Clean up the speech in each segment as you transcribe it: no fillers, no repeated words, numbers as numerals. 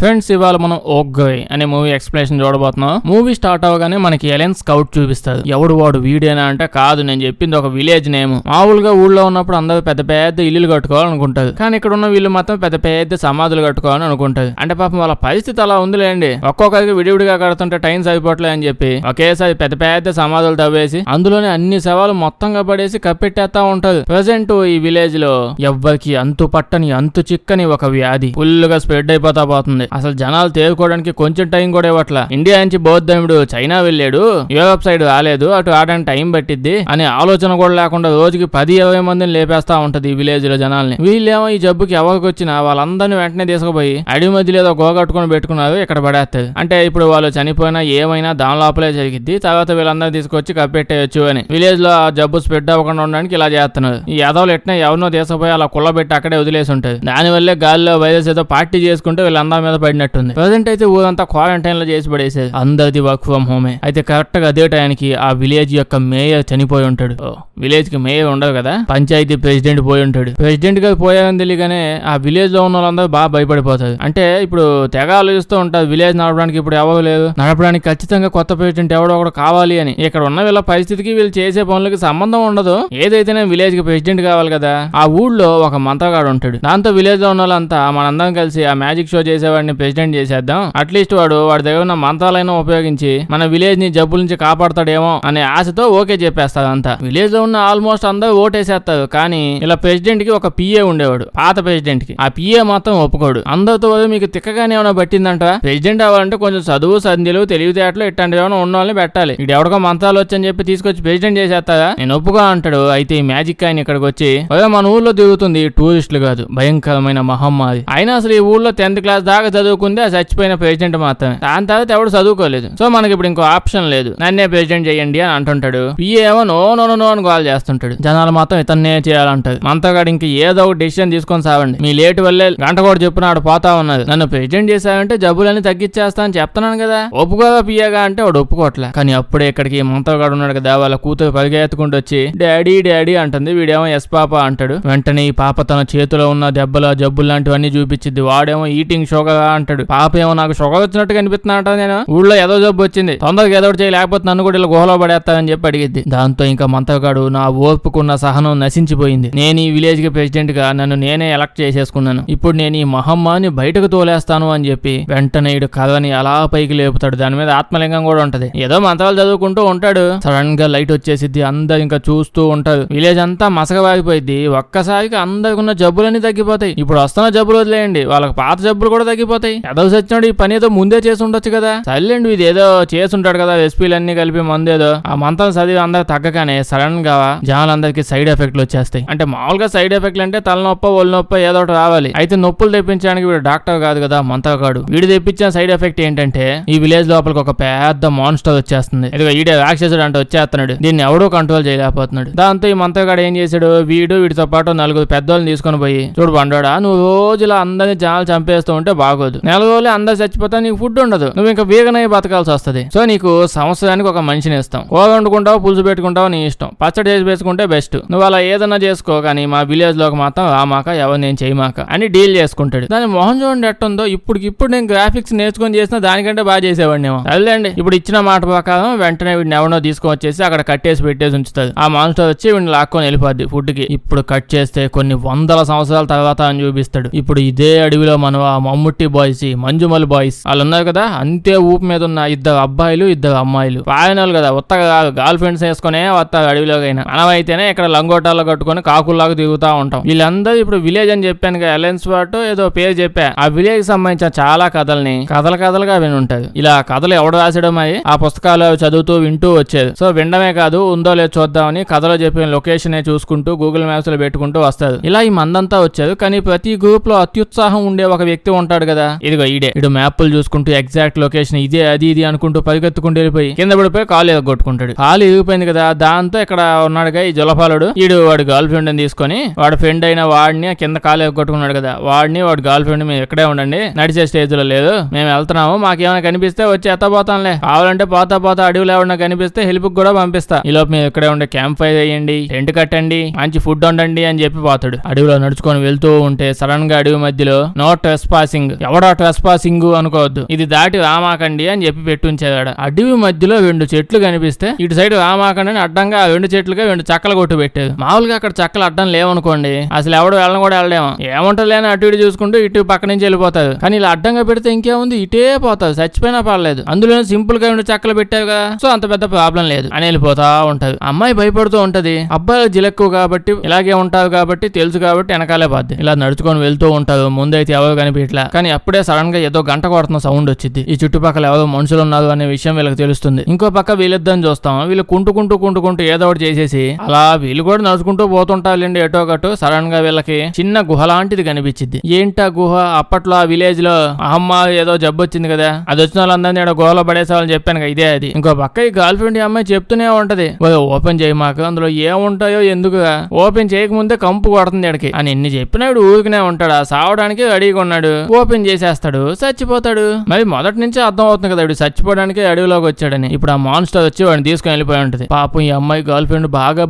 Friends, ఇవాళ మనం ఓగ్గోయ్ అనే మూవీ ఎక్స్ప్లెనేషన్ చూడబోతున్నాం. మూవీ స్టార్ట్ అవగానే మనకి ఎలెన్ స్కౌట్ చూపిస్తారు. ఎవడు వాడు వీడేనా అంటే కాదు, నేను చెప్పింది ఒక విలేజ్ నేమ్. మామూలుగా ఊళ్ళో ఉన్నప్పుడు అందరూ పెద్ద పెద్ద ఇల్లులు కట్టుకోవాలనుకుంటారు, కానీ ఇక్కడ ఉన్న వీళ్ళు మాత్రం పెద్ద పెద్ద సమాధులు కట్టుకోవాలని అనుకుంటారు. అంటే పాపం వాళ్ళ పరిస్థితి అలా ఉందిలేండి. ఒక్కొక్కరికి విడివిడిగా కడుతుంటే టైం సరిపోవట్లే అని చెప్పి ఒకేసారి పెద్ద పెద్ద సమాధులు తవ్వేసి అందులోనే అన్ని శవాలు మొత్తంగా పడేసి కప్పెట్టేస్తా ఉంటారు. ప్రెసెంట్ ఈ విలేజ్ లో ఎవ్వరికి అంతు పట్టని అంతు చిక్కని ఒక వ్యాధి ఫుల్ గా స్ప్రెడ్ అయిపోతా పోతుంది. అసలు జనాలు తేరుకోవడానికి కొంచెం టైం కూడా ఇవ్వట్లా. ఇండియా నుంచి బౌద్ధముడు చైనా వెళ్ళాడు, యూరోప్ సైడ్ రాలేదు, అటు ఆడడానికి టైం పట్టిద్ది అనే ఆలోచన కూడా లేకుండా రోజుకి 10-20 మందిని లేపేస్తా ఉంటది ఈ విలేజ్ లో జనాల్ని. వీళ్ళేమో ఈ జబ్బుకి ఎవరికి వచ్చినా వాళ్ళందరినీ వెంటనే తీసుకుపోయి అడవి మధ్యలో ఏదో గోగట్టుకుని పెట్టుకున్నారు, ఇక్కడ పడేస్తారు. అంటే ఇప్పుడు వాళ్ళు చనిపోయినా ఏమైనా దాని లోపలే జరిగిద్ది, తర్వాత వీళ్ళందరినీ తీసుకొచ్చి కప్పెట్టేయచ్చు అని. విలేజ్ లో ఆ జబ్బు స్ప్రెడ్ అవ్వకుండా ఉండడానికి ఇలా చేస్తున్నారు. ఈ ఎదవలు ఎట్నే ఎవరినో తీసుకుపోయి అలా కుళ్ళబెట్టి అక్కడే వదిలేసి ఉంటారు. దానివల్లే గాలిలో వైరస్ ఏదో పార్టీ చేసుకుంటే వీళ్ళందరి మీద పడినట్టుంది. ప్రజెంట్ అయితే ఊరంతా క్వారంటైన్ లో చేసి పడేసేది, అందరిది వర్క్ ఫ్రమ్ హోమే. అయితే కరెక్ట్ గా అదే టైంకి ఆ విలేజ్ యొక్క మేయర్ చనిపోయి ఉంటాడు. విలేజ్ కి మేయర్ ఉండదు కదా, పంచాయతీ ప్రెసిడెంట్ పోయి ఉంటాడు. ప్రెసిడెంట్ గా పోయారని తెలియగానే ఆ విలేజ్ లో ఉన్న వాళ్ళందరూ బాగా భయపడిపోతారు. అంటే ఇప్పుడు తెగ ఆలోచిస్తూ ఉంటారు, విలేజ్ నడపడానికి ఇప్పుడు ఎవరు లేదు, నడపడానికి ఖచ్చితంగా కొత్త ప్రెసిడెంట్ ఎవడో ఒకడు కావాలి అని. ఇక్కడ ఉన్న వీళ్ళ పరిస్థితికి వీళ్ళు చేసే పనులకి సంబంధం ఉండదు. ఏదైతేనే విలేజ్ కి ప్రెసిడెంట్ కావాలి కదా. ఆ ఊళ్ళో ఒక మంత్రగాడు ఉంటాడు. దాంతో విలేజ్ లో ఉన్న వాళ్ళంతా మనందరం కలిసి ఆ మ్యాజిక్ షో చేసేవాడిని ప్రెసిడెంట్ చేసేద్దాం, అట్లీస్ట్ వాడి దగ్గర ఉన్న మంత్రాలైనా ఉపయోగించి మన విలేజ్ ని జబ్బుల నుంచి కాపాడతాడేమో అనే ఆశతో ఓకే చెప్పేస్తారు అంతా. విలేజ్ లో ఉన్న ఆల్మోస్ట్ అందరూ ఓటేసేస్తారు. కానీ ఇలా ప్రెసిడెంట్ కి ఒక పిఏ ఉండేవాడు, పాత ప్రెసిడెంట్ కి. ఆ పిఏ మాత్రం ఒప్పుకోడు. అందరితో మీకు తిక్కగానే ఏమైనా పట్టిందంట, ప్రెసిడెంట్ అవ్వాలంటే కొంచెం చదువు సంధ్యలు తెలివితేటలు ఇట్లాంటివి ఏమైనా ఉన్న వాళ్ళని పెట్టాలి. ఇది ఎవరికో మంత్రాలు వచ్చని చెప్పి తీసుకొచ్చి ప్రెసిడెంట్ చేసేస్తారా, నేను ఒప్పుగా అంటాడు. అయితే ఈ మ్యాజిక్ ఆయన ఇక్కడికి వచ్చి మన ఊర్లో తిరుగుతుంది టూరిస్టులు కాదు, భయంకరమైన మహమ్మారి. అయినా అసలు ఈ ఊర్లో 10th క్లాస్ దాకా చదువుకుంది ఆ చచ్చిపోయిన ప్రెసిడెంట్ మాత్రమే. దాని తర్వాత ఎవడు చదువుకోలేదు. సో మనకి ఇప్పుడు ఇంకో ఆప్షన్ లేదు, నన్నే ప్రెసిడెంట్ చేయండి అని అంటుంటాడు. పిఏ ఏమో నో నో నో అని కాల్ చేస్తుంటాడు. జనాలు మాత్రం ఇతన్నే చేయాలంటారు. మంత్రగాడు ఇంక ఏదో ఒక డెసిషన్ తీసుకొని సావండి, మీ లేట్ వల్లే గంట కూడా చెప్పినాడు పోతా ఉన్నది, నన్ను ప్రెసిడెంట్ చేశావంటే జబ్బులన్నీ తగ్గించేస్తా అని చెప్తున్నాను కదా, ఒప్పుకోదా పిఏగా అంటే వాడు ఒప్పుకోవట్లే. కానీ అప్పుడే ఇక్కడికి మంత్రగాడు ఉన్నాడు కదా, వాళ్ళ కూతురు పరిగెత్తుకుంటూ వచ్చి డాడీ డాడీ అంటుంది. వీడేమో ఎస్ పాప అంటాడు. వెంటనే ఈ పాప తన చేతిలో ఉన్న దెబ్బలు జబ్బులు లాంటివన్నీ చూపించింది. వాడేమో ఈటింగ్ షుగర్ అంటాడు. పాప ఏమో నాకు షుగర్ వచ్చినట్టు కనిపిస్తున్నా, నేను ఊళ్ళో ఏదో జబ్బు వచ్చింది, తొందరగా ఏదో చేయి లేకపోతే నన్ను కూడా ఇలా గుహలో పడేస్తానని చెప్పి అడిగిద్ది. దాంతో ఇంకా మంత్రగాడు నా ఓర్పుకున్న సహనం నశించిపోయింది. నేను ఈ విలేజ్ కి ప్రెసిడెంట్ గా నన్ను నేనే ఎలక్ట్ చేసేసుకున్నాను, ఇప్పుడు నేను ఈ మహమ్మారిని బయటకు తోలేస్తాను అని చెప్పి వెంటనే ఇడు కథని అలా పైకి లేపుతాడు. దాని మీద ఆత్మలింగం కూడా ఉంటది. ఏదో మంత్రాలు చదువుకుంటూ ఉంటాడు. సడన్ గా లైట్ వచ్చేసిద్ది, అందరు ఇంకా చూస్తూ ఉంటారు. విలేజ్ అంతా మసకబాగిపోయింది. ఒక్కసారికి అందరికి ఉన్న జబ్బులన్నీ తగ్గిపోతాయి. ఇప్పుడు వస్తున్న జబ్బులు వదిలేయండి, వాళ్ళకి పాత జబ్బులు కూడా తగ్గిపోతాయి. ఏదో వచ్చినాడు ఈ పని ఏదో ముందే చేసి ఉండొచ్చు కదా, సర్లేండి ఇది ఏదో చేసుంటాడు కదా, రెసిపీలన్నీ కలిపి మందేదో. ఆ మంత్రం చదివి అందరు తగ్గగానే సడన్ గా జనాలందరికి సైడ్ ఎఫెక్ట్లు వచ్చేస్తాయి. అంటే మామూలుగా సైడ్ ఎఫెక్ట్లు అంటే తలనొప్ప ఒళ్ళు నొప్ప ఏదో ఒకటి రావాలి. అయితే నొప్పులు తెప్పించడానికి వీడు డాక్టర్ కాదు కదా, మంత్రగాడు. వీడు తెప్పించిన సైడ్ ఎఫెక్ట్ ఏంటంటే ఈ విలేజ్ లోపలికి ఒక పెద్ద మాన్స్టర్ వచ్చేస్తుంది. ఇదిగో ఈడే రాక్షసుడు అంటే వచ్చేస్తున్నాడు, దీన్ని ఎవడో కంట్రోల్ చేయలేకపోతున్నాడు. దాంతో ఈ మంత్రగాడు ఏం చేశాడు, వీడితో పాటు 4 పెద్దోళ్ళని తీసుకొని పోయి, చూడు బండోడా, నువ్వు రోజులా అందరినీ జనాలు చంపేస్తూ ఉంటే బాగోదు, నెల రోజులే అందరు చచ్చిపోతా, నీకు ఫుడ్ ఉండదు, నువ్వు ఇంకా వీగన్ అయ్యి బతకాల్సి వస్తుంది. సో నీకు సంవత్సరానికి ఒక మనిషిని ఇస్తాం, కూర వండుకుంటావు పులుసు పెట్టుకుంటావు నీ ఇష్టం, పచ్చడి చేసి వేసుకుంటే బెస్ట్, నువ్వు అలా ఏదన్నా చేసుకో, కానీ మా విలేజ్ లోకి మాత్రం రామాక, ఎవరు నేను చేయమాక అని డీల్ చేసుకుంటాడు. దాని మొహం చూడండి ఎట్టుందో. ఇప్పుడు నేను గ్రాఫిక్స్ నేర్చుకొని చేసిన దానికంటే బాగా చేసేవాడిని. అదేండి ఇప్పుడు ఇచ్చిన మాట ప్రకారం వెంటనే వీడిని ఎవడో తీసుకొని వచ్చేసి అక్కడ కట్టేసి పెట్టేసి ఉంచుతుంది. ఆ మాన్స్టర్ వచ్చి వీడిని లాక్కొని వెళ్ళిపోద్ది ఫుడ్ కి. ఇప్పుడు కట్ చేస్తే కొన్ని 100 సంవత్సరాల తర్వాత అని చూపిస్తాడు. ఇప్పుడు ఇదే అడవిలో మనం ఆ మమ్ముట్టి బాయ్స్, మంజుమల్ బాయ్స్ వాళ్ళు ఉన్నారు కదా, అంతే ఊపు మీద ఉన్న 2 అబ్బాయిలు 2 అమ్మాయిలు వాయనాలు కదా, ఉత్తగా గర్ల్ ఫ్రెండ్స్ వేసుకునే వస్తారు అడవిలోకైనా. మనమైతేనే ఇక్కడ లంగోటాల్లో కట్టుకుని కాకుల్లాగా తిరుగుతా ఉంటాం. వీళ్ళందరూ ఇప్పుడు విలేజ్ అని చెప్పాను కదా, ఎలెన్ స్పాట్ ఏదో పేరు చెప్పా. ఆ విలేజ్ కి సంబంధించిన చాలా కథల్ని కథలుగా విని ఉంటారు. ఇలా కథలు ఎవడు రాసడం అయి ఆ పుస్తకాలు చదువుతూ వింటూ వచ్చేది. సో వినడమే కాదు, ఉందో లేదో చూద్దామని కథలో చెప్పిన లొకేషన్ చూసుకుంటూ గూగుల్ మ్యాప్స్ లో పెట్టుకుంటూ వస్తారు. ఇలా ఈ మందంతా వచ్చారు. కానీ ప్రతి గ్రూప్ లో అత్యుత్సాహం ఉండే ఒక వ్యక్తి ఉంటాడు కదా, ఇదిగో ఇడు మ్యాప్లు చూసుకుంటూ ఎగ్జాక్ట్ లొకేషన్ ఇదే అది ఇది అనుకుంటూ పరిగెత్తుకుంటూ వెళ్ళిపోయి కింద పడిపోయి కాలు ఎగొట్టుకుంటాడు. కాలు ఇరిగిపోయింది కదా, దాంతో ఇక్కడ ఉన్నాడుగా ఈ జలపాలుడు, వాడు గర్ల్ ఫ్రెండ్ ని తీసుకొని వాడు ఫ్రెండ్ అయిన వాడిని కింద కాలు ఎగొట్టుకున్నాడు కదా, వాడి గర్ల్ ఫ్రెండ్ మేము ఇక్కడే ఉండండి, నడిచే స్టేజ్ లో లేదు, మేము వెళ్తున్నాము, మాకేమైనా కనిపిస్తే వచ్చి ఎత్తపోతాంలే, కావాలంటే పోతా అడవిలో ఎవరైనా కనిపిస్తే హెల్ప్ కూడా పంపిస్తా, ఈలోపు మీరు ఇక్కడే ఉండే క్యాంప్ ఫైర్ వేయండి, టెంట్ కట్టండి, మంచి ఫుడ్ వండండి అని చెప్పి పోతాడు. అడవిలో నడుచుకొని వెళ్తూ ఉంటే సడన్ గా అడవి మధ్యలో నో ట్రెస్ పాసింగ్, ఎవడా ట్రెస్ పాసింగ్ అనుకోవద్దు, ఇది దాటి రామాకండి అని చెప్పి పెట్టుంచేవాడు. అడవి మధ్యలో 2 చెట్లు కనిపిస్తే ఇటు సైడ్ రామాకండి అని అడ్డంగా ఆ 2 చెట్లుగా 2 చక్కలు కొట్టు పెట్టేది. మామూలుగా అక్కడ చక్కలు అడ్డం లేవనుకోండి, అసలు ఎవడు వెళ్ళని కూడా వెళ్ళలేము, ఏముంటది లేని అటు ఇటు చూసుకుంటూ ఇటు పక్క నుంచి వెళ్ళిపోతాడు. కానీ ఇలా అడ్డంగా పెడితే ఇంకేముంది, ఇటే పోతావు, చచ్చిపోయినా పర్లేదు, అందులో సింపుల్ గా 2 చక్కలు పెట్టావు కదా, సో అంత పెద్ద ప్రాబ్లం లేదు అని వెళ్ళిపోతా ఉంటది. అమ్మాయి భయపడుతూ ఉంటది, అబ్బాయిలు జిలెక్కువ కాబట్టి ఇలాగే ఉంటావు కాబట్టి తెలుసు కాబట్టి వెనకాలే పోద్ది. ఇలా నడుచుకొని వెళ్తూ ఉంటారు, ముందైతే ఎవరు కనిపించట్లా. కానీ అప్పుడే సడన్ గా ఏదో గంట కొడుతున్న సౌండ్ వచ్చింది. ఈ చుట్టుపక్కల ఎవరో మనుషులు ఉన్నారు అనే విషయం వీళ్ళకి తెలుస్తుంది. ఇంకో పక్క వీళ్ళిద్దని చూస్తాం, వీళ్ళు కుంటుకుంటూ ఏదో ఒకటి చేసేసి అలా వీళ్ళు కూడా నడుచుకుంటూ పోతుంటారులేండి ఎటో గటు. సడన్ గా వీళ్ళకి చిన్న గుహ లాంటిది కనిపించింది. ఏంటా గుహ? అప్పట్లో ఆ విలేజ్ లో అమ్మ ఏదో జబ్బు వచ్చింది కదా, అది వచ్చిన వాళ్ళందరినీ గుహలో పడేసేవాళ్ళని చెప్పాను కదా, ఇదే అది. ఇంకో పక్క ఈ గర్ల్ ఫ్రెండ్ అమ్మాయి చెప్తూనే ఉంటది, ఓపెన్ చేయి మాకు, అందులో ఏముంటాయో ఎందుకు ఓపెన్ చేయకముందే కంపు కొడుతుంది ఎడకి అని ఎన్ని చెప్పినాడు ఊరికనే ఉంటాడు. సావడానికి రెడీగా ఉన్నాడు, ఓపెన్ చేసేస్తాడు, చచ్చిపోతాడు. మరి మొదటి నుంచి అర్థం అవుతుంది కదా వీడు చచ్చిపోవడానికి అడవిలోకి వచ్చాడని. ఇప్పుడు ఆ మాన్స్టర్ వచ్చి వాడిని తీసుకుని వెళ్ళిపోయి ఉంటది. పాపం ఈ అమ్మాయి గర్ల్ ఫ్రెండ్ బాగా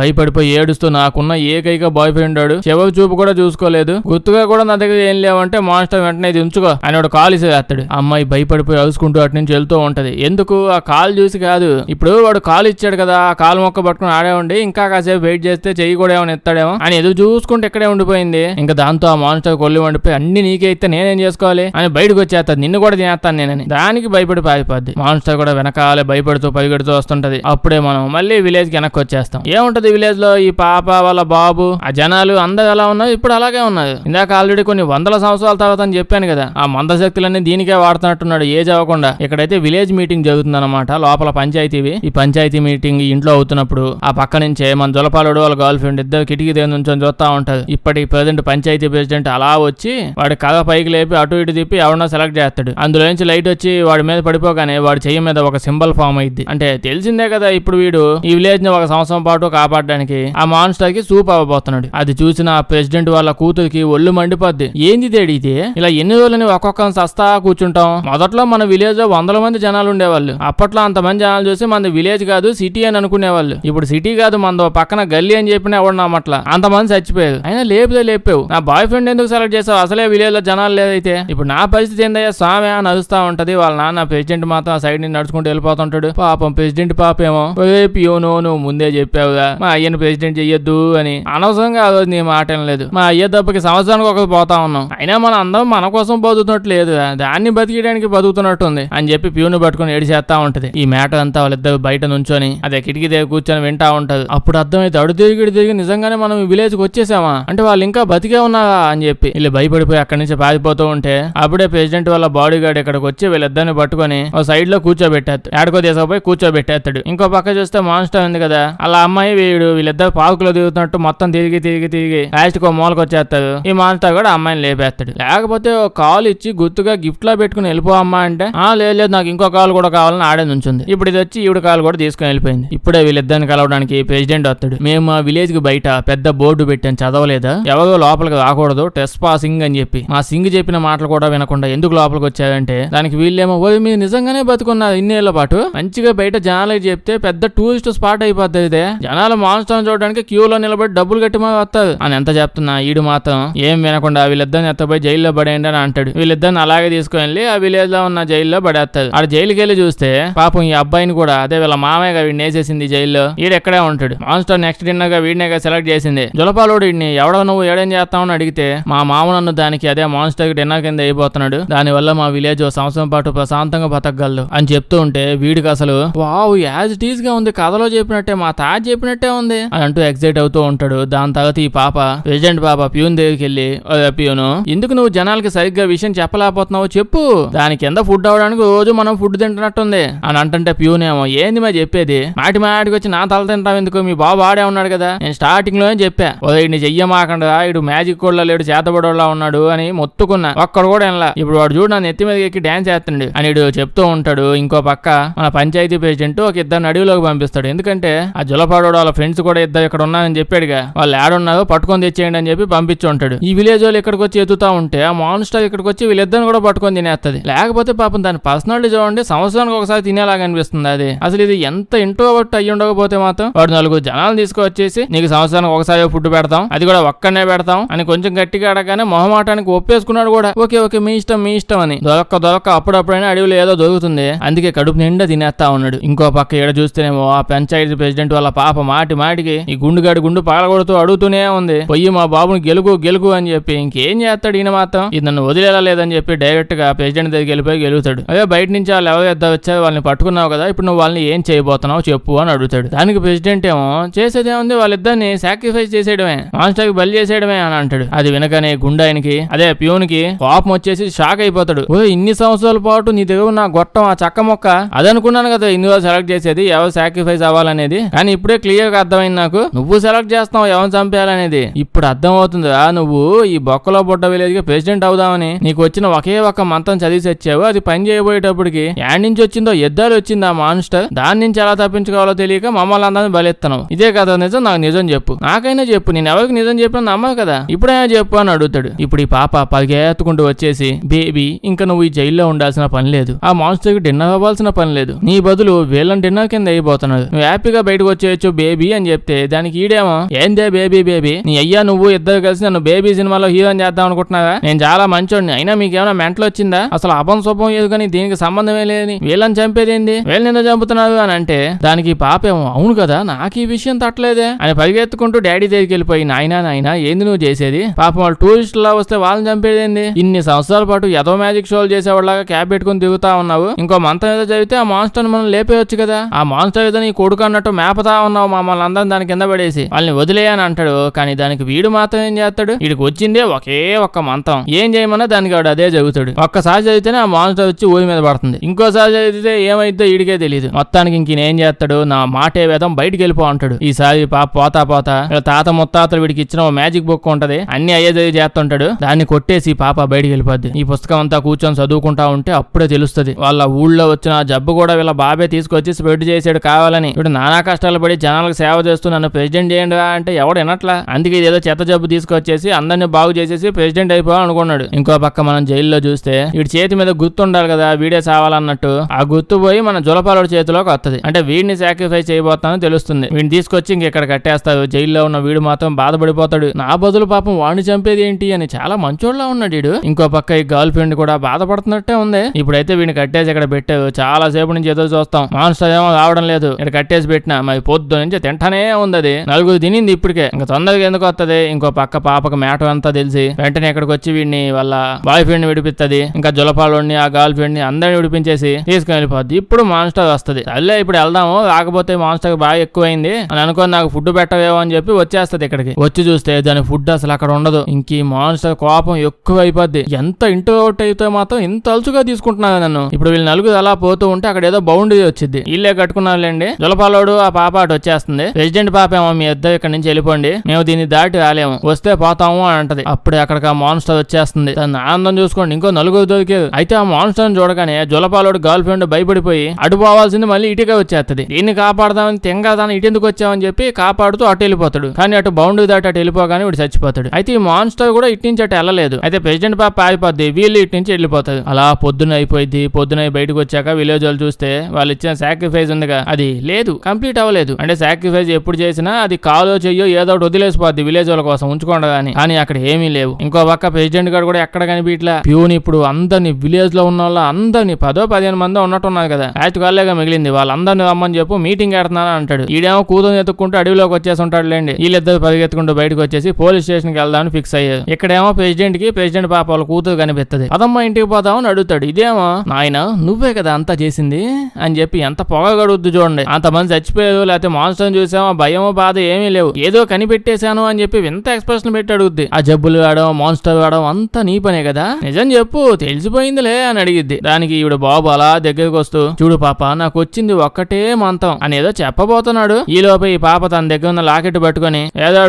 భయపడిపోయి ఏడుస్తూ నాకున్న ఏకైక బాయ్ ఫ్రెండ్ వాడు, చెవి చూపు కూడా చూసుకోలేదు, గుర్తుగా కూడా నా దగ్గర ఏం లేవంటే మాన్స్టర్ వెంటనే ఇది ఉంచుకో అని వాడు కాలు ఇసేస్తాడు. అమ్మాయి భయపడిపోయి అరుచుకుంటూ అటు నుంచి వెళ్తూ ఉంటది. ఎందుకు? ఆ కాలు చూసి కాదు, ఇప్పుడు వాడు కాలు ఇచ్చాడు కదా, ఆ కాలు మొక్క పట్టుకుని ఆడే ఉండి ఇంకా కాసేపు వెయిట్ చేస్తే చెయ్యి కూడా ఏమైనా ఎత్తాడేమో అని ఎదురు చూసుకుంటే ఇక్కడే ఉండిపోయింది. ఇంకా దాంతో ఆ మాన్స్టర్ కొల్లి వండిపోయి అన్ని నీకే ఇస్తే నేనేం చేసుకోవాలి అని బయటకు వచ్చేస్తాను, నిన్ను కూడా తినేస్తాను నేనని. దానికి భయపడి పారిపోద్ది. మాన్స్టర్ కూడా వెనకాలే భయపడుతూ పరిగెడుతూ వస్తుంటది. అప్పుడే మనం మళ్ళీ విలేజ్ కి వెనక్కి వచ్చేస్తాం. ఏముంటది విలేజ్ లో, ఈ పాప వాళ్ళ బాబు, ఆ జనాలు అందరూ ఎలా ఉన్నారు, ఇప్పుడు అలాగే ఉన్నారు. ఇందాక ఆల్రెడీ కొన్ని వందల సంవత్సరాల తర్వాత అని చెప్పాను కదా, ఆ మందశక్తులన్నీ దీనికే వాడుతున్నట్టున్నాడు ఏజ్ అవ్వకుండా. ఇక్కడైతే విలేజ్ మీటింగ్ జరుగుతుంది అనమాట, లోపల పంచాయతీవి. ఈ పంచాయతీ మీటింగ్ ఇంట్లో అవుతున్నప్పుడు ఆ పక్క నుంచే మన జొలపాలుడు వాళ్ళ గర్ల్ ఫ్రెండ్ ఇద్దరు కిటికీ దగ్గర నుంచి చూస్తా ఉంటారు. ఇప్పటి ప్రెసిడెంట్ పంచాయతీ ప్రెసిడెంట్ అలా వచ్చి వాడి కథ పైకి లేపి అటు ఇటు తిప్పి ఎవడన్నా సెలెక్ట్ చేస్తాడు. అందులో నుంచి లైట్ వచ్చి వాడి మీద పడిపోగానే వాడి చెయ్యి మీద ఒక సింబల్ ఫామ్ అయింది. అంటే తెలిసిందే కదా, ఇప్పుడు వీడు ఈ విలేజ్ ని 1 సంవత్సరం పాటు కాపాడడానికి ఆ మాన్స్టర్ కి సూప్ అవ్వబోతున్నాడు. అది చూసిన ఆ ప్రెసిడెంట్ వాళ్ళ కూతురికి ఒళ్ళు మండిపోద్ది. ఏంది తేడితే ఇలా ఎన్ని రోజులని ఒక్కొక్కరిని సస్తా కూర్చుంటాం. మొదట్లో మన విలేజ్ లో 100 మంది జనాలు ఉండేవాళ్ళు. అప్పట్లో అంతమంది జనాలు చూసి మన విలేజ్ కాదు సిటీ అని అనుకునేవాళ్ళు. ఇప్పుడు సిటీ కాదు, మన పక్కన గల్లీ అని చెప్పిన ఎవడన్నమట్లా అంతమంది చచ్చిపోయారు. అయినా లేపావు, నా బాయ్ ఫ్రెండ్ ఎందుకు సెలెక్ట్ చేసావు, అసలే విలేజ్ లో జనాలు లేదైతే. ఇప్పుడు నా పరిస్థితి ఏందయ్యా స్వామి అని నడుస్తా ఉంటది. వాళ్ళ నాన్న ప్రెసిడెంట్ మాత్రం ఆ సైడ్ నుంచి నడుచుకుంటూ వెళ్ళిపోతుంటాడు. పాపం ప్రెసిడెంట్ పాపేమో, పియోను నువ్వు ముందే చెప్పావుగా మా అయ్యని ప్రెసిడెంట్ చెయ్యొద్దు అని. అనవసరంగా ఆ రోజు నీ మాట లేదు. మా అయ్య దెబ్బకి సంవత్సరానికి ఒకరు పోతా ఉన్నాం, అయినా మన అందరం మన కోసం బతుకుతున్నట్టు లేదు, దాన్ని బతికేయడానికి బతుకుతున్నట్టుంది అని చెప్పి ప్యూను పట్టుకుని ఏడిచేస్తా ఉంటది. ఈ మ్యాటర్ అంతా వాళ్ళిద్దరు బయట నుంచొని అదే కిటికీ దగ్గర కూర్చొని వింటా ఉంటది. అప్పుడు అర్థమైతే అడు తిరిగి నిజంగానే మనం ఈ విలేజ్ కి వచ్చేసామా, అంటే వాళ్ళు ఇంకా బతికే ఉన్నారా అని చెప్పి వీళ్ళు భయపడిపోయి అక్కడి నుంచి పారిపోతూ ఉంటే అప్పుడే ప్రెసిడెంట్ వాళ్ళ బాడీ గార్డ్ ఇక్కడికి వచ్చి వీళ్ళిద్దరిని పట్టుకొని ఒక సైడ్ లో కూర్చోబెట్టేస్తాడు. ఏడకో తీసుకుపోయి కూర్చోబెట్టేస్తాడు. ఇంకో పక్క చూస్తే మాన్స్టర్ ఉంది కదా, అలా అమ్మాయి వీళ్ళిద్దరు పార్కులో తిరుగుతున్నట్టు మొత్తం తిరిగి లాస్ట్ కు మూలకు వచ్చేస్తాడు. ఈ మాన్స్టర్ కూడా అమ్మాయిని లేపేస్తాడు. లేకపోతే ఒక కాల్ ఇచ్చి గుర్తుగా గిఫ్ట్ లో పెట్టుకుని వెళ్ళిపో అమ్మా అంటే లేదు నాకు ఇంకో కాల్ కూడా కావాలని ఆడే నుంచుంది. ఇప్పుడు ఇది వచ్చి ఈవిడ కాల్ కూడా తీసుకుని వెళ్ళిపోయింది. ఇప్పుడే వీళ్ళిద్దరిని కలవడానికి ప్రెసిడెంట్ వస్తాడు. మేము ఆ విలేజ్ కి బయట పెద్ద బోర్డు పెట్టాను, చదవలేదా, ఎవరో లోపలికి రాకూడదు, ట్రెస్ పాసింగ్ అని చెప్పి. మా సింగ్ చెప్పిన మాటలు కూడా వినకుండా ఎందుకు లోపలికి వచ్చారంటే దానికి వీళ్ళేమో మీరు నిజంగానే బతుకున్నారు ఇన్నేళ్ల పాటు, మంచిగా బయట జనాలకి చెప్తే పెద్ద టూరిస్ట్ స్పాట్ అయిపోద్ది, ఇదే జనాలు మాన్స్టర్ చూడడానికి క్యూలో నిలబడి డబ్బులు కట్టి వస్తారు అని ఎంత చెప్తున్నా ఈడు మాత్రం ఏం వినకుండా వీళ్ళిద్దరిని ఎత్తపోయి జైల్లో పడేయండి అని అంటాడు. వీళ్ళిద్దరిని అలాగే తీసుకుని ఆ విలేజ్ లో ఉన్న జైల్లో పడేస్తారు. ఆడ జైలుకి వెళ్ళి చూస్తే పాపం ఈ అబ్బాయిని కూడా అదే వీళ్ళ మామయ్యగా వీడిని వేసేసింది జైల్లో. ఈడు ఎక్కడే ఉంటాడు. మాన్స్టర్ నెక్స్ట్ డిన్నర్ గా వీడినేగా సెలెక్ట్ చేసింది. జొలపాలోడు వీడిని ఎవడో నువ్వు ఏడేం చేస్తావని అడిగితే మా మామ నన్ను దానికి అదే మాన్స్టర్ కి డిన్నర్ కింద అయిపోతున్నాడు, దాని వల్ల మా విలేజ్ 1 సంవత్సరం పాటు ప్రశాంతంగా బతకగలదు అని చెప్తూ ఉంటే వీడికి అసలు వావ్ యాజ్ ఇట్ ఈస్ గా ఉంది, కథలో చెప్పినట్టే మా తాత చెప్పినట్టే ఉంది అని అంటూ ఎక్సైట్ అవుతూ ఉంటాడు. దాని తర్వాత ఈ పాప ప్రెసిడెంట్ పాప ప్యూన్ దగ్గరికి వెళ్ళి ప్యూను ఎందుకు నువ్వు జనాలకి సరిగ్గా విషయం చెప్పలేకపోతున్నావు చెప్పు, దాని కింద ఫుడ్ అవడానికి రోజు మనం ఫుడ్ తింటున్నట్టుంది అని అంటే ప్యూన్ ఏమో ఏంది మా చెప్పేది, మాటికి వచ్చి నా తల తింటావు ఎందుకు, మీ బాబు ఆడే ఉన్నాడు కదా, నేను స్టార్టింగ్ లోనే చెప్పా ఇడిని చెయ్యమాకండా ఇడు మ్యాజిక్ కూడా లేడు చేతబడోళ్ళ ఉన్నాడు అని మొత్తుకున్నా, ఒక్కడు కూడా వినలా. ఇప్పుడు వాడు చూడు నన్ను ఎత్తి మీద ఎక్కి డాన్స్ చేస్తుండే అని చెప్తూ ఉంటాడు. ఇంకో పక్క మన పంచాయతీ ప్రెసిడెంట్ ఒక ఇద్దరిని అడవిలోకి పంపిస్తాడు. ఎందుకంటే ఆ జొలపాడోడు వాళ్ళ ఫ్రెండ్స్ కూడా ఇద్దరు ఇక్కడ ఉన్నారని చెప్పాడుగా, వాళ్ళు ఏడున్నారో పట్టుకొని తెచ్చేయండి అని చెప్పి పంపించి ఉంటాడు. ఈ విలేజ్ వాళ్ళు ఇక్కడికి వచ్చి ఎత్తుతా ఉంటే ఆ మాన్స్టర్ ఇక్కడికి వచ్చి వీళ్ళిద్దరిని కూడా పట్టుకొని తినేస్తుంది. లేకపోతే పాపం దాని పర్సనాలిటీ చూడండి, సంవత్సరానికి ఒకసారి తినేలాగా అనిపిస్తుంది. అది అసలు ఇది ఎంత ఇంట్రోవర్ట్ అయ్యి ఉండకపోతే మాత్రం వాడు 4 జనాలు తీసుకొచ్చేసి నీకు సంవత్సరానికి ఒకసారి ఫుడ్ పెడతాం, అది కూడా ఒక్కనే పెడతాం అని కొంచెం గట్టిగా అడగానే మొహమాటానికి ఒప్పేసుకున్నాడు. ఒప్పుకున్నాడు కూడా. ఓకే ఓకే మీ ఇష్టం అని. దొరక్క అప్పుడప్పుడైనా అడవిలో ఏదో దొరుకుతుంది, అందుకే కడుపు నిండా తినేస్తా ఉన్నాడు. ఇంకో పక్క ఇక్కడ చూస్తేనేమో ఆ పంచాయతీ ప్రెసిడెంట్ వాళ్ళ పాప మాటికి ఈ గుండు పగలగొడుతూ అడుగుతూనే ఉంది, పొయ్యి మా బాబుని గెలుకు అని చెప్పి. ఇంకేం చేస్తాడు ఈయన మాత్రం, ఇది నన్ను వదిలేలా లేదని చెప్పి డైరెక్ట్ గా ప్రెసిడెంట్ దగ్గరికి వెళ్ళిపోయి గెలుగుతాడు. అదే బయట నుంచి వాళ్ళు ఎవరు ఎద్దా వచ్చారు, వాళ్ళని పట్టుకున్నావు కదా, ఇప్పుడు నువ్వు వాళ్ళని ఏం చేయబోతున్నావు చెప్పు అని అడుగుతాడు. దానికి ప్రెసిడెంట్ ఏమో చేసేదేముంది, వాళ్ళిద్దరిని సాక్రిఫైస్ చేసేయడమే, మాన్స్టర్ కి బలి చేసేయడమే అని అంటాడు. అది వినగానే గుండాయనికి అదే ప్యూన్ కి కోపం వచ్చేసి షాక్ అయిపోతాడు. ఓ ఇన్ని సంవత్సరాల పాటు నీ దగ్గర నా గొట్టం ఆ చక్క మొక్క అదనుకున్నాను కదా ఇన్ని రోజులు సెలెక్ట్ చేసేది ఎవరు సాక్రిఫైస్ అవ్వాలనేది, కానీ ఇప్పుడే క్లియర్ గా అర్థమైంది నాకు, నువ్వు సెలెక్ట్ చేస్తావు ఎవరు చంపేయాలనేది. ఇప్పుడు అర్థం అవుతుందా నువ్వు ఈ బొక్కలో బొడ్డ విలేజ్ కి ప్రెసిడెంట్ అవుదామని. నీకు వచ్చిన ఒకే ఒక్క మంత్రం చదివి వచ్చావు, అది పని చేయబోయేటప్పటికి యాడ్ నుంచి వచ్చిందో ఎద్దాలు వచ్చింది ఆ మాన్స్టర్, దాని నుంచి ఎలా తప్పించుకోవాలో తెలియక మమ్మల్ని అందరినీ బలెత్తను. ఇదే కదా నిజం, నాకు నిజం చెప్పు, నాకైనా చెప్పు, నేను ఎవరికి నిజం చెప్పినా నమ్మవు కదా, ఇప్పుడైనా చెప్పు అని అడుగుతాడు. ఇప్పుడు ఈ పాప పరిగెత్తుకుంటూ వచ్చేసి, బేబీ ఇంకా నువ్వు ఈ జైల్లో ఉండాల్సిన పని లేదు, ఆ మాన్స్టర్ కి డిన్నర్ అవ్వాల్సిన పని లేదు, నీ బదులు వీళ్ళని డిన్నర్ కింద అయిపోతున్నాడు, నువ్వు హ్యాపీగా బయటకు వచ్చేయచ్చు బేబీ అని చెప్తే, దానికి ఈడేమో ఏందే బేబీ నీ అయ్యా నువ్వు ఇద్దరు కలిసి నన్ను బేబీ సినిమాలో హీరోని చేద్దాం అనుకుంటున్నావా, నేను చాలా మంచోడిని, అయినా మీకేమైనా మెంటల్ వచ్చిందా, అసలు అపం శుభం ఏదు కానీ దీనికి సంబంధమే లేదని వీళ్ళని చంపేదేంది, వీళ్ళని ఎందుకు చంపుతున్నారు అని అంటే, దానికి పాపేమో అవును కదా నాకు ఈ విషయం తట్టలేదే అని పరిగెత్తుకుంటూ డాడీ దగ్గరికి వెళ్ళిపోయి, నాయనా ఏంది నువ్వు చేసేది, పాపం వాళ్ళు టూరిస్టులా వస్తే వాళ్ళని చంపేదేంది, ఇన్ని సంవత్సరాల పాటు ఏదో మ్యాజిక్ షోలు చేసేవాళ్ళగా క్యాబ్ పెట్టుకుని దిగుతా ఉన్నావు, ఇంకో మంత్రం ఏదో చదివితే ఆ మాన్స్టర్ మనం లేపేయచ్చు కదా, ఆ మాన్స్టర్ ఏదో నీ కొడుకు అన్నట్టు మేపతా ఉన్నావు మమ్మల్ని అందరం దాని కింద పడేసి, వాళ్ళని వదిలేయని అంటాడు. కానీ దానికి వీడు మాత్రం ఏం చేస్తాడు, వీడికి వచ్చిందే ఒకే ఒక్క మంత్రం, ఏం చేయమన్నా దానికి వాడు అదే చదువుతాడు. ఒక్కసారి చదివితేనే ఆ మాన్స్టర్ వచ్చి ఊరి మీద పడుతుంది, ఇంకోసారి చదివితే ఏమైద్దో వీడికే తెలియదు. మొత్తానికి ఇంకేం చేస్తాడు, నా మాటే వేదం బయటికి వెళ్ళిపో అంటాడు. ఈసారి పాప పోతా తాత ముత్తాతలు వీడికి ఇచ్చిన మ్యాజిక్ బుక్ ఉంటది, అన్ని అయ్యే చదివి చేస్తుంటాడు, దాన్ని కొట్టేసి పాప బయటికి వెళ్ళిపోద్ది. ఈ పుస్తకం అంతా కూర్చొని చదువుకుంటా ఉంటే అప్పుడే తెలుస్తుంది, వాళ్ళ ఊళ్ళో వచ్చిన జబ్బు కూడా వీళ్ళ బాబే తీసుకొచ్చి స్ప్రెడ్ చేసాడు కావాలని, ఇప్పుడు నానా కష్టాలు పడి జనాలకు సేవ చేస్తూ నన్ను ప్రెసిడెంట్ చేయండి అంటే ఎవడు వినట్లా, అందుకే ఏదో చెత్త జబ్బు తీసుకొచ్చేసి అందరిని బాగు చేసేసి ప్రెసిడెంట్ అయిపోవాలనుకున్నాడు. ఇంకో పక్క మనం జైల్లో చూస్తే వీడి చేతి మీద గుర్తు ఉండాలి కదా, వీడే సావాలన్నట్టు ఆ గుర్తు పోయి మన జులపాలుడి చేతిలోకి వస్తుంది, అంటే వీడిని సాక్రిఫైస్ చేయబోతానని తెలుస్తుంది. వీడిని తీసుకొచ్చి ఇంకెక్కడ కట్టేస్తారు. జైల్లో ఉన్న వీడు మాత్రం బాధపడిపోతాడు, నా బదులు పాపం వాడిని చంపేది ఏంటి అని చాలా మంచోళ్ళ ఉన్నాడు వీడు. ఇంకో పక్క ఈ గర్ల్ ఫ్రెండ్ కూడా బాధపడుతున్నట్టే ఉంది. ఇప్పుడైతే వీడిని కట్టేసి ఇక్కడ పెట్టారు, చాలా సేపు నుంచి ఎదురు చూస్తాం, మాన్స్టర్ ఏమో రావడం లేదు, ఇక్కడ కట్టేసి పెట్టినా మరి పొద్దు నుంచి తింటానే ఉంది, అది నలుగురు తినింది ఇప్పటికే, ఇంకా తొందరగా ఎందుకు వస్తుంది. ఇంకో పక్క పాపకు మ్యాటర్ అంతా తెలిసి వెంటనే ఇక్కడికి వచ్చి వీడిని వాళ్ళ బాయ్ ఫ్రెండ్ విడిపిస్తుంది, ఇంకా జులపాలోని ఆ గర్ల్ ఫ్రెండ్ ని అందరిని విడిపించేసి తీసుకుని వెళ్ళిపోద్ది. ఇప్పుడు మాన్స్టర్ వస్తుంది, అల్లే ఇప్పుడు వెళ్దాము, రాకపోతే మాన్స్టర్ బాగా ఎక్కువైంది అని అనుకొని నాకు ఫుడ్ పెట్టవేమో అని చెప్పి వచ్చేస్తుంది. ఇక్కడికి వచ్చి చూస్తే దాని ఫుడ్ అసలు అక్కడ ఉండదు. ఇంక మాన్స్టర్ కోపం ఎక్కువ అయిపోద్ది, ఎంత ఇంట్రోవర్ట్ అయితే మాత్రం ఇంత అలుచుగా తీసుకుంటున్నాను నన్ను. ఇప్పుడు వీళ్ళు నలుగురు అలా పోతూ ఉంటే అక్కడ ఏదో బౌండరీ వచ్చింది, ఇల్లే కట్టుకున్నారులేండి. జులపాలోడు ఆ పాప అటు వచ్చేస్తుంది. ప్రెసిడెంట్ పాప ఏమో మీ ఇద్దరు ఇక్కడ నుంచి వెళ్ళిపోండి, మేము దీన్ని దాటి రాలేము, వస్తే పోతాము అని అంటది. అప్పుడే అక్కడికి ఆ మాన్స్టర్ వచ్చేస్తుంది, దాన్ని ఆనందం చూసుకోండి ఇంకో నలుగురు దొరికారు. అయితే ఆ మాన్స్టర్ చూడగానే జులపాలోడు గర్ల్ ఫ్రెండ్ భయపడిపోయి అటు పోవాల్సింది మళ్ళీ ఇటుగా వచ్చేస్తుంది. దీన్ని కాపాడదామని తెంగా దాన్ని ఇటెందుకు వచ్చామని చెప్పి కాపాడుతూ అటు వెళ్ళిపోతాడు. కానీ అటు బౌండరీ దాటి అటు వెళ్ళిపోగానే వీడు చచ్చిపోతాడు. అయితే ఈ మాన్స్టర్ కూడా ఇటు నుంచి అటు వెళ్ళలేదు. అయితే ప్రెసిడెంట్ పాప పారిపోద్ది, వీళ్ళు ఇటు నుంచి వెళ్ళిపోతారు. అలా పొద్దున అయిపోయింది. పొద్దున బయటకు వచ్చాక విలేజ్ వాళ్ళు చూస్తే వాళ్ళు ఇచ్చిన సాక్రిఫైస్ ఉందిగా, అది లేదు, కంప్లీట్ అవ్వలేదు. అంటే సాక్రిఫైస్ ఎప్పుడు చేసినా అది కాలో చెయ్యో ఏదో ఒకటి వదిలేసిపోద్ది విలేజ్ వాళ్ళ కోసం ఉంచుకోండి, కానీ అక్కడ ఏమీ లేవు. ఇంకో పక్క ప్రెసిడెంట్ గారు కూడా ఎక్కడ కనిపించట్లా. ప్యూన్ ఇప్పుడు అందరిని విలేజ్ లో ఉన్న వాళ్ళ అందరినీ 10-15 మంది ఉన్నట్టున్నారు కదా, యాచ్ కాలేగా మిగిలింది, వాళ్ళందరినీ రమ్మని చెప్పు మీటింగ్ పెడుతున్నాను అంటాడు. ఈడేమో కూతురు ఎత్తుక్కుంటూ అడవిలోకి వచ్చేసి ఉంటాడు లేండి. వీళ్ళిద్దరు పరిగెత్తుకుంటూ బయటకు వచ్చేసి పోలీస్ స్టేషన్ కి వెళ్దామని ఫిక్స్ అయ్యారు. ఇక్కడేమో ప్రెసిడెంట్ కి ప్రెసిడెంట్ పాప వాళ్ళ కూతురు కనిపిస్తుంది. అదమ్మా ఇంటికి పోదామని అడుగుతాడు. ఇదేమో నాయన నువ్వే కదా అంతా చేసింది అని చెప్పి ఎంత పొగ గడుగుద్దు చూడండి. అంతమంది చచ్చిపోయారు, లేకపోతే మాన్స్టర్ చూసామో భయమో బాధ ఏమీ లేవు, ఏదో కనిపెట్టేశాను అని చెప్పి వింత ఎక్స్ప్రెషన్ పెట్టి అడుగుద్ది. ఆ జబ్బులు వాడడం మాన్స్టర్ వాడడం అంతా నీ పనే కదా, నిజం చెప్పు తెలిసిపోయిందిలే అని అడిగిద్ది. దానికి ఈవిడ బాబు అలా దగ్గరికి వస్తూ, చూడు పాప నాకు వచ్చింది ఒక్కటే మంత్రం అని ఏదో చెప్పబోతున్నాడు. ఈ లోపే ఈ పాప తన దగ్గర ఉన్న లాకెట్ పట్టుకొని ఏదో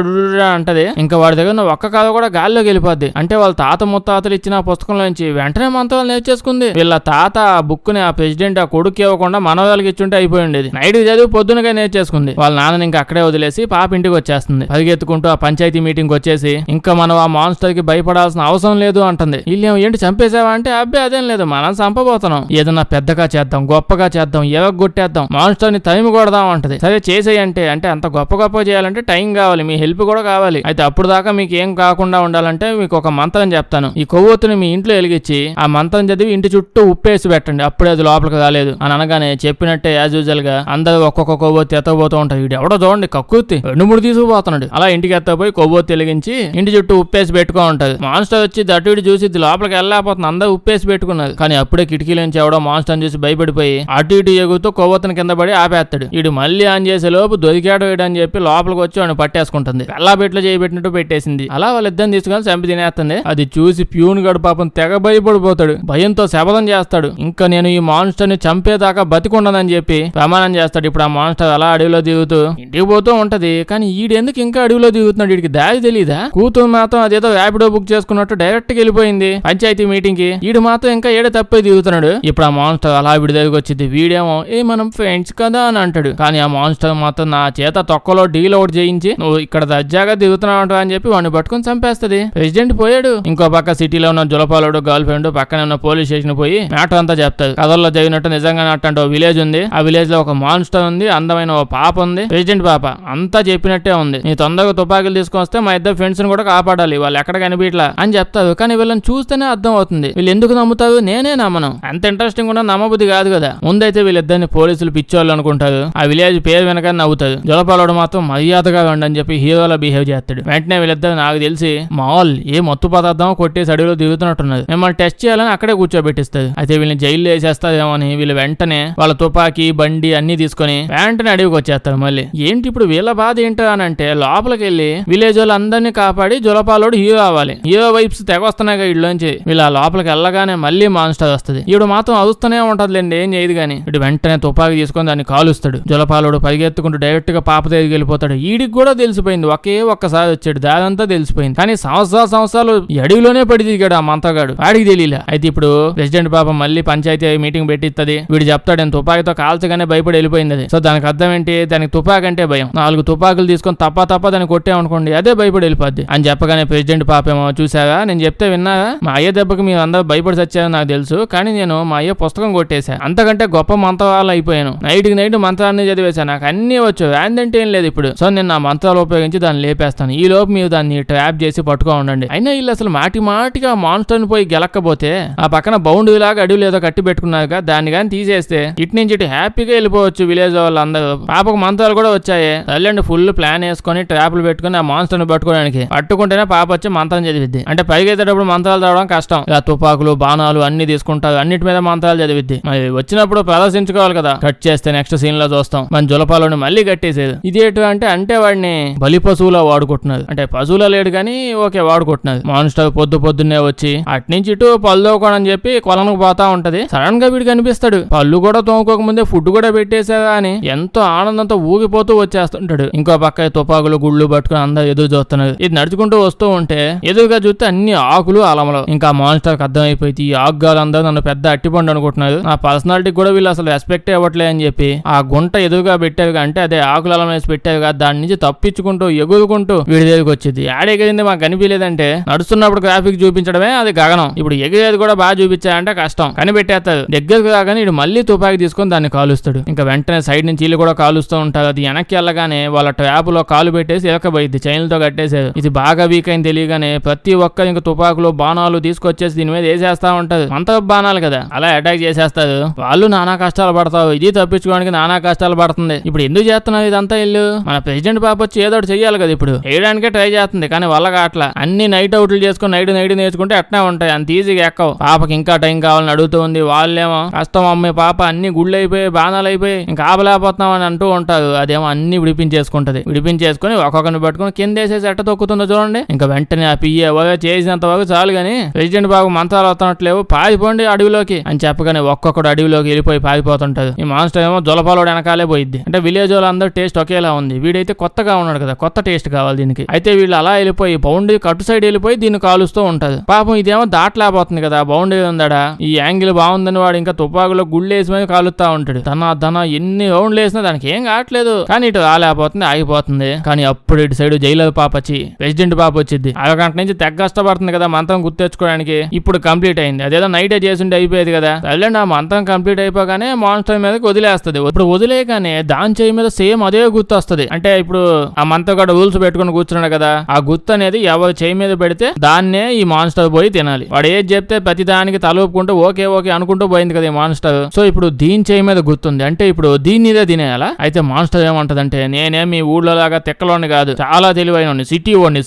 అంటది. ఇంకా వాడి దగ్గర ఉన్న ఒక్క కథ కూడా గాల్లోకి వెళ్ళిపోద్ది. అంటే వాళ్ళ తాత ముత్తాతలు ఇచ్చిన పుస్తకంలో నుంచి వెంటనే మంత్రాలు నేర్చేసుకుంది. వీళ్ళ తాత ఆ బుక్ ని ఆ ప్రెసిడెంట్ ఆ కొడుకు ఇవ్వకుండా మనవాళ్ళకి ఇచ్చుంటే అయిపోయి ఉండేది. నైట్ చదివి పొద్దునగా నేర్చేసుకుంది. వాళ్ళ నాన్నని ఇంకా అక్కడే వదిలేసి పాప ఇంటికి వచ్చేస్తుంది. పరిగెత్తుకుంటూ ఆ పంచాయతీ మీటింగ్ వచ్చేసి, ఇంకా మనం ఆ మాన్స్టర్ కి భయపడాల్సిన అవసరం లేదు అంటుంది. వీళ్ళేమో ఏంటి చంపేసావా అంటే, అబ్బాయి అదేం లేదు, మనం చంపబోతున్నాం, ఏదన్నా పెద్దగా చేద్దాం, గొప్పగా చేద్దాం, ఎవగొట్టేద్దాం, మాన్స్టర్ ని తరిమి కొడదాం అంటది. సరే చేసేయంటే, అంటే అంత గొప్ప చేయాలంటే టైం కావాలి, మీ హెల్ప్ కూడా కావాలి. అయితే అప్పుడు దాకా మీకు ఏం కాకుండా ఉండాలంటే మీకు ఒక మంత్రం చెప్తాను. ఈ కొవ్వొత్తుని మీ ఇంట్లో వెలిగించి ఆ మంత్రం చదివి ఇంటి చుట్టూ ఉప్పేసి పెట్టండి, అప్పుడే అది లోపలికి రాలేదు అని అనగానే చెప్పినట్టే యాజ్ యూజువల్ గా అందరూ ఒక్కొక్క కొవ్వొత్తి ఎత్తపోతూ ఉంటారు. వీడు ఎవడో చూడండి కక్కుర్తి 2-3 తీసుకుపోతున్నాడు. అలా ఇంటికి ఎత్తపోయి కొవ్వొత్తి వెలిగించి ఇంటి చుట్టూ ఉప్పేసి పెట్టుకో ఉంటది. మాన్స్టర్ వచ్చి అటు ఇటు చూసి లోపలికి వెళ్ళలేకపోతుంది, అందరూ ఉప్పేసి పెట్టుకున్నారు. కానీ అప్పుడే కిటికీ నుంచి ఎవడో మాన్స్టర్ చూసి భయపడిపోయి అటు ఇటు ఎగుతూ కొవ్వొత్తిని కింద పడి ఆపేస్తాడు. వీడు మళ్ళీ ఆన్ చేసే లోపు దొరికాడు వేయడని చెప్పి లోపలికి వచ్చి వాడిని పట్టేసుకుంటుంది. అలా పెట్లో చేయబెట్టినట్టు పెట్టేసింది. అలా వాళ్ళిద్దరిని తీసుకొని చంపి తినేస్తుంది. అది చూసి ప్యూన్ గడు పాపం తెగ భయపడిపోతాడు. భయంతో శపథం చేస్తాడు, ఇంకా నేను ఈ మాన్స్టర్ ని చంపేదాకా బతికుండదని చెప్పి ప్రమాణం చేస్తాడు. ఇప్పుడు ఆ మాన్స్టర్ అలా అడవిలో దిగుతూ ఇంటికి పోతూ ఉంటది. కానీ ఈడెందుకు ఇంకా అడవిలో దిగుతున్నాడు, వీడికి దారి తెలీదా? కూతురు మాత్రం అదేదో ర్యాపిడో బుక్ చేసుకున్నట్టు డైరెక్ట్ గా వెళ్ళిపోయింది పంచాయతీ మీటింగ్ కి. వీడు మాత్రం ఇంకా ఏడే తప్పే దిగుతున్నాడు. ఇప్పుడు ఆ మాన్స్టర్ అలా వీడి దగ్గరికి వచ్చింది. వీడేమో మనం ఫ్రెండ్స్ కదా అని అంటాడు. కానీ ఆ మాన్స్టర్ మాత్రం నా చేత తొక్కలో డీల్ అవుట్ చేయించి నువ్వు ఇక్కడ దర్జాగా దిగుతున్నావు అని చెప్పి వాడిని పట్టుకుని చంపేస్తది. ప్రెసిడెంట్ పోయాడు. ఇంకో పక్క సిటీలో ఉన్న జులపాలుడు గర్ల్ ఫ్రెండ్ పక్కనే ఉన్న పోలీస్ స్టేషన్ పోయి మ్యాటర్ అంతా చెప్తారు. కథల్లో జరిగినట్టు నిజంగా అట్టంటే ఓ విలేజ్ ఉంది. ఆ విలేజ్ లో ఒక మాన్స్టర్ ఉంది, అందమైన ఓ పాప ఉంది, ప్రెసిడెంట్ పాప. అంతా చెప్పినట్టే ఉంది. నీ తొందరగా తుపాకీలు తీసుకొస్తే మా ఇద్దరు ఫ్రెండ్స్ ని కూడా కాపాడాలి, వాళ్ళు ఎక్కడ కనిపించలా అని చెప్తారు. కానీ వీళ్ళని చూస్తేనే అర్థం అవుతుంది వీళ్ళు ఎందుకు నమ్ముతారు, నేనే నమ్మను. అంత ఇంట్రెస్టింగ్ కూడా నమ్మబుద్ధి కాదు కదా. ముందైతే వీళ్ళిద్దరిని పోలీసులు పిచ్చోళ్ళు అనుకుంటారు. ఆ విలేజ్ పేరు వెనక నవ్వుతారు. జులపాలుడు మాత్రం మర్యాదగా ఉండని చెప్పి హీరోలా బిహేవ్ చేస్తాడు. వెంటనే వీళ్ళిద్దరు నాకు తెలిసి మాల్ ఏ మత్తు పదార్థం కొట్టేసి అడవిలో దిగుతున్నట్టున్నది, మిమ్మల్ని టెస్ట్ చేయాలని అక్కడే కూర్చోబెట్టిస్తారు. అయితే వీళ్ళని జైల్లో వేసేస్తారేమో అని వీళ్ళు వెంటనే వాళ్ళ తుపాకీ బండి అన్ని తీసుకొని వెంటనే అడవికి వచ్చేస్తారు. మళ్ళీ ఏంటి ఇప్పుడు వీళ్ళ బాధ ఏంటో అని అంటే లోపలికి వెళ్ళి విలేజ్ వాళ్ళందరినీ కాపాడి జులపాలుడు హీరో అవ్వాలి. హీరో వైబ్స్ తెగొస్తున్నాయి ఇళ్ళలోంచి. వీళ్ళ లోపలికి వెళ్ళగానే మళ్ళీ మాన్స్టర్ వస్తుంది. ఈడు మాత్రం అరుస్తూనే ఉంటదిలేండి, ఏం చేయదు గాని. ఇటు వెంటనే తుపాకీ తీసుకొని దాన్ని కాలుస్తాడు. జులపాలుడు పరిగెత్తుకుంటూ డైరెక్ట్ గా పాప దగ్గరికి వెళ్ళిపోతాడు. ఈడికి కూడా తెలిసిపోయింది, ఒక్కసారి వచ్చాడు, దాదంతా తెలిసిపోయింది. కానీ సంవత్సరాలు అడవిలోనే పడి దిగాడు ఆ మంతగాడు, వాడికి తెలియలే. అయితే ఇప్పుడు ప్రెసిడెంట్ పాప మళ్ళీ పంచాయతీ మీటింగ్ పెట్టిస్తుంది. వీడు చెప్తాడు నేను తుపాకీతో కాల్చగానే భయపడి వెళ్ళిపోయింది అది. సో దానికి అర్థం ఏంటి, దానికి తుపాకీ అంటే భయం. 4 తుపాకులు తీసుకొని తప్ప దాన్ని కొట్టామనుకోండి అదే భయపడి వెళ్ళిపోద్ది అని చెప్పగానే ప్రెసిడెంట్ పాపేమో చూసారా, నేను చెప్తే విన్నారా, మా అయ్య దెబ్బకి మీరు అందరూ భయపడి చచ్చారని నాకు తెలుసు, కానీ నేను మా అయ్య పుస్తకం కొట్టేశా, అంతకంటే గొప్ప మంత్రాలు అయిపోయాను, నైట్కి నైట్ మంత్రాన్ని చదివేశా, నాకు అన్ని వచ్చు, అంటే ఏం లేదు ఇప్పుడు. సో నేను నా మంత్రాలు ఉపయోగించి దాన్ని లేపేస్తాను, ఈ లోపు మీరు దాన్ని ట్రాప్ చేసి పట్టుకో ఉండండి. అయినా వీళ్ళు అసలు మాటిగా మాన్స్టర్ ని పోయి గెలక్కపోతే ఆ పక్కన బౌండరీ లాగా అడవులు ఏదో కట్టి పెట్టుకున్నాక దాన్ని కానీ తీసేస్తే ఇటు నుంచి ఇటు హ్యాపీగా వెళ్ళిపోవచ్చు విలేజ్ వాళ్ళందరూ. పాపకు మంత్రాలు కూడా వచ్చాయి. తల్లండి ఫుల్ ప్లాన్ వేసుకొని ట్రాప్లు పెట్టుకుని ఆ మాన్స్టర్ ని పట్టుకోవడానికి. పట్టుకుంటేనే పాప వచ్చి మంత్రం చదివిద్ది. అంటే పరిగెత్తేటప్పుడు మంత్రాలు చదవడం కష్టం, ఇలా తుపాకులు బాణాలు అన్ని తీసుకుంటారు, అన్నిటి మీద మంత్రాలు చదివిద్ది. మరి వచ్చినప్పుడు ప్రదర్శించుకోవాలి కదా. కట్ చేస్తే నెక్స్ట్ సీన్ లో చూస్తాం మన జులపాలని మళ్ళీ కట్టేసేది. ఇదేంటి అంటే వాడిని బలి పశువులా వాడుకుంటున్నారు. అంటే పశువులా లేడు కానీ ఓకే వాడుకుంటున్నారు. మాన్స్టర్ పొద్దున్నే వచ్చి అట్నుంచి ఇటు పళ్ళు తోముకోనని చెప్పి కొలను పోతా ఉంటది. సడన్ గా వీడు కనిపిస్తాడు. పళ్ళు కూడా తోముకోక ముందే ఫుడ్ కూడా పెట్టేసారా అని ఎంతో ఆనందంతో ఊగిపోతూ వచ్చేస్తుంటాడు. ఇంకో పక్క తుపాకులు గుళ్ళు పట్టుకుని అందరూ ఎదురు చూస్తున్నారు. ఇది నడుచుకుంటూ వస్తూ ఉంటే ఎదురుగా చూస్తే అన్ని ఆకులు అలమలు. ఇంకా మాన్స్టర్ కి అర్థమైపోయి ఈ ఆకుగాలందరూ నన్ను పెద్ద అట్టిపండు అనుకుంటున్నారు, నా పర్సనాలిటీ కూడా వీళ్ళు అసలు రెస్పెక్ట్ ఇవ్వట్లే అని చెప్పి ఆ గుంట ఎదురుగా పెట్టారు, అంటే అదే ఆకులు అలం వేసి పెట్టారు కదా, దాని నుంచి తప్పించుకుంటూ ఎగురుకుంటూ వీడి దగ్గరికి వచ్చింది. ఆడెగిరింది మాకు కనిపించలేదంటే నడుస్తున్నప్పుడు గ్రాఫిక్ చూపించడమే అది గగనం. ఇప్పుడు ఎగిరేది కూడా బాగా చూపించాలంటే కష్టం, కనిపెట్టేస్తారు. దగ్గరకు రాగానే ఇడు మళ్ళీ తుపాకీ తీసుకొని దాన్ని కాలుస్తాడు. ఇంకా వెంటనే సైడ్ నుంచి వీళ్ళు కూడా కాలుస్తూ ఉంటారు. అది వెనక్కి వెళ్ళగానే వాళ్ళ ట్రాప్ లో కాలు పెట్టేసి ఎలకబోయిద్ది, చైన్లతో కట్టేసారు. ఇది బాగా వీక్ అయింది తెలియగానే ప్రతి ఒక్కరు ఇంకా తుపాకులు బాణాలు తీసుకొచ్చేసి దీని మీద వేసేస్తా ఉంటారు. మంత బాణాలు కదా, అలా అటాక్ చేసేస్తారు. వాళ్ళు నానా కష్టాలు పడతారు, ఇది తప్పించుకోవడానికి నానా కష్టాలు పడుతుంది. ఇప్పుడు ఎందుకు చేస్తున్నారు ఇదంతా ఇల్లు, మన ప్రెసిడెంట్ పాప వచ్చి ఏదో చెయ్యాలి కదా, ఇప్పుడు వేయడానికే ట్రై చేస్తుంది కానీ వల్లగా అట్లా అన్ని నైట్ అవుట్లు చేసుకుని నైట్ నేర్చుకుంటే అట్నే ఉంటాయి, అంత ఈజీగా ఎక్కవు. పాపకి ఇంకా టైం కావాలని అడుగుతూ ఉంది. వాళ్ళేమో కష్టం అమ్మాయి పాప అన్ని గుళ్ళు అయిపోయి బాణాలు అయిపోయి ఇంకా ఆపలేకపోతున్నాం అని అంటూ ఉంటారు. అదేమో అన్ని విడిపించేసుకుని ఒక్కొక్కరిని పట్టుకుని కింద వేసేసి ఎట్ట తొక్కుతుందో చూడండి. ఇంకా వెంటనే ఆ పియ్య చేసినంత వరకు చాలు గానీ ప్రెసిడెంట్ బాబు మంత్రాలు వస్తున్నట్లేవు, పారిపోండి అడవిలోకి అని చెప్పగానే ఒక్కొక్కడు అడవిలోకి వెళ్ళిపోయి పారిపోతుంటారు. ఈ మాన్స్టర్ ఏమో జులపాలుడు వెనకాలే పోయిద్ది. అంటే విలేజ్ వాళ్ళందరూ టేస్ట్ ఒకేలా ఉంది, వీడైతే కొత్తగా ఉన్నాడు కదా, కొత్త టేస్ట్ కావాలి దీనికి. అయితే వీళ్ళు అలా వెళ్ళిపోయి బౌండరీ కట్టు సైడ్ వెళ్ళిపోయి దీన్ని కాలుస్తూ ఉంటారు. పాపం ఇదేమో దాటలేకపోతుంది కదా, బౌండరీ ఉందా, ఈ యాంగిల్ బాగుందని వాడు ఇంకా తుపాకులో గుళ్ళు వేసి మీద కాలుతా ఉంటాడు. తన ఎన్ని రౌండ్లు వేసినా దానికి ఏం కావట్లేదు, కానీ ఇటు రాలేకపోతుంది, ఆగిపోతుంది. కానీ అప్పుడు ఇటు సైడ్ జైలర్ పాప వచ్చి ప్రెసిడెంట్ పాప వచ్చింది. అరగంట నుంచి తెగ కష్టపడుతుంది కదా మంత్రం గుర్తెచ్చుకోవడానికి. ఇప్పుడు కంప్లీట్ అయింది, అదేదో నైటే చేసింటే అయిపోయేది కదా. వెళ్ళండి ఆ మంత్రం కంప్లీట్ అయిపోగానే మాన్స్టర్ మీదకి వదిలేస్తుంది. ఇప్పుడు వదిలేగానే దాని చేయి మీద సేమ్ అదే గుర్తు వస్తుంది. అంటే ఇప్పుడు ఆ మంత్రగాడు రూల్స్ పెట్టుకుని కూర్చున్నాడు కదా, ఆ గుర్తు అనేది ఎవరి చేయి మీద పెడితే దాన్ని దాన్నే ఈ మాన్స్టర్ పోయి తినాలి. వాడు ఏది చెప్తే ప్రతి దానికి తల ఊపుకుంటూ ఓకే ఓకే అనుకుంటూ పోయింది కదా ఈ మాన్స్టర్. సో ఇప్పుడు దీని చేయి మీద గుర్తుంది, అంటే ఇప్పుడు దీనిదే తినేయాలా? అయితే మాన్స్టర్ ఏమంటదంటే, నేనే మీ ఊళ్ళో లాగా తెక్కలోని కాదు, చాలా తెలివైన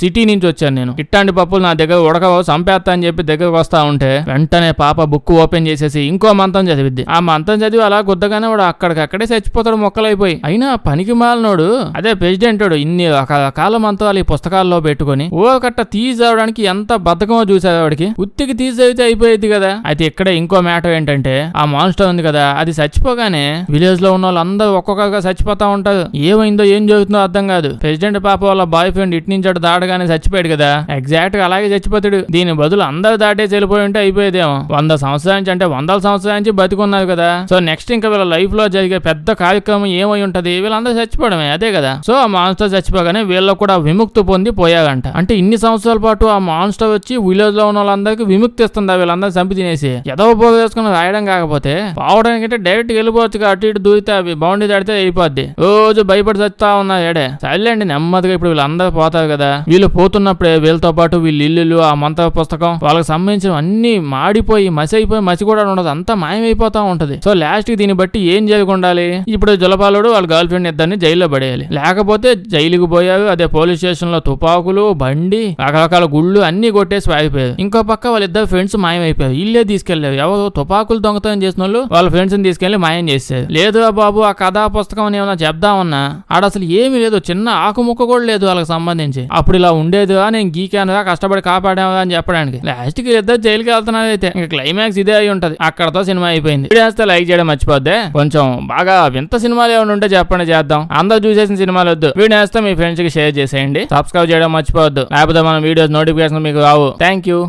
సిటీ నుంచి వచ్చాను నేను. ఇట్లాంటి పప్పులు నా దగ్గర ఉడకవో చంపేస్తా అని చెప్పి దగ్గరకు వస్తా ఉంటే వెంటనే పాప బుక్ ఓపెన్ చేసేసి ఇంకో మంత్రం చదివిద్ది. ఆ మంత్రం చదివి అలా గుద్దగానే వాడు అక్కడికక్కడే చచ్చిపోతాడు మొక్కలైపోయి. అయినా పనికి మాలినోడు అదే ప్రెసిడెంట్ ఇన్ని రకరకాల మంత్రాలు ఈ పుస్తకాల్లో పెట్టుకుని ఓ కట్ట తీసేవడానికి ఎంత బద్ధకమో చూసాడు వాడికి. ఉత్తికి తీసేవితే అయిపోయేది కదా. అయితే ఇక్కడే ఇంకో మ్యాటర్ ఏంటంటే, ఆ మాన్స్టర్ ఉంది కదా, అది చచ్చిపోగానే విలేజ్ లో ఉన్న వాళ్ళందరూ ఒక్కొక్కగా చచ్చిపోతా ఉంటారు. ఏమైందో ఏం జరుగుతుందో అర్థం కాదు. ప్రెసిడెంట్ పాప వాళ్ళ బాయ్ ఫ్రెండ్ ఇటు నుంచి అటు దాటగానే చచ్చిపోయాడు కదా, ఎగ్జాక్ట్ గా అలాగే చచ్చిపోతాడు. దీని బదులు అందరూ దాటేసి వెళ్ళిపోయి ఉంటే అయిపోయేదేమో. 100 సంవత్సరాల నుంచి అంటే 100 సంవత్సరాల నుంచి బతికున్నారు కదా. సో నెక్స్ట్ ఇంకా వీళ్ళ లైఫ్ లో జరిగే పెద్ద కార్యక్రమం ఏమై ఉంటది, వీళ్ళందరూ చచ్చిపోవడమే, అదే కదా. సో ఆ మాన్స్టర్ చచ్చిపోగానే వీళ్ళు కూడా విముక్తి పొంది పోయారంట. అంటే ఇన్ని సంవత్సరాల పాటు ఆ మాన్స్టర్ వచ్చి విలేజ్ లో ఉన్న వాళ్ళందరికీ విముక్తి ఇస్తుందా వీళ్ళందరూ చంపి తినేసి? ఎదవ పోగు వేసుకుని రాయడం కాకపోతే పోవడానికి డైరెక్ట్ వెళ్ళిపోవచ్చు, అటు ఇటు దూరితే అవి బౌండరీ దాడితే అయిపోద్ది. రోజు భయపడి చచ్చుతా ఉన్నా ఏడే. సైలెంట్ నెమ్మదిగా ఇప్పుడు వీళ్ళందరూ పోతారు కదా. వీళ్ళు పోతున్నప్పుడే వీళ్ళతో పాటు వీళ్ళ ఇల్లు, ఆ మంత్ర పుస్తకం, వాళ్ళకి సంబంధించిన అన్ని మాడిపోయి మసి అయిపోయి మసి కూడా ఉండదు, అంతా మాయమైపోతా ఉంటది. సో లాస్ట్ కి దీన్ని బట్టి ఏం జరగకుండాలి, ఇప్పుడు జలపాలుడు వాళ్ళ గర్ల్ ఫ్రెండ్ ఇద్దరిని జైల్లో పడేయాలి. లేకపోతే జైలుకు పోయారు, అదే పోలీస్ స్టేషన్ లో తుపాకులు, బండి, రకరకాల గుళ్ళు అన్ని కొట్టేసి వాగిపోయారు. ఇంకో పక్క వాళ్ళిద్దరు ఫ్రెండ్స్ మాయమైపోయారు. ఇల్లే తీసుకెళ్లారు. ఎవరు తుపాకులు దొంగతనం చేసిన వాళ్ళు వాళ్ళ ఫ్రెండ్స్ ని తీసుకెళ్లి మాయం చేశారు. లేదు బాబు ఆ కథా పుస్తకం ఏమైనా చెప్దామన్నా ఆడ అసలు ఏమీ లేదు, చిన్న ఆకుముక్క కూడా లేదు వాళ్ళకి సంబంధించి. అప్పుడు ఇలా ఉండేదిగా, నేను గీకానుగా కష్టపడి కాపాడామా అని చెప్పడానికి. లాస్ట్ కి ఇద్దరు జైలుకి వెళ్తున్నారు. అయితే ఇంకా క్లైమాక్స్ ఇదే అయి ఉంటది. అక్కడతో సినిమా అయిపోయింది. వీడియో లైక్ చేయడం మర్చిపోద్దే. కొంచెం బాగా వింత సినిమాలు ఏమైనా ఉంటే చెప్పండి, చేద్దాం. అందరూ చూసేసిన సినిమాలు వద్దు. వీడియో వేస్తే మీ ఫ్రెండ్స్ కి షేర్ చేసేయండి. సబ్స్క్రైబ్ చేయడం మర్చిపోవద్దు, లేకపోతే మన వీడియోస్ నోటిఫికేషన్ మీకు రావు. Thank you.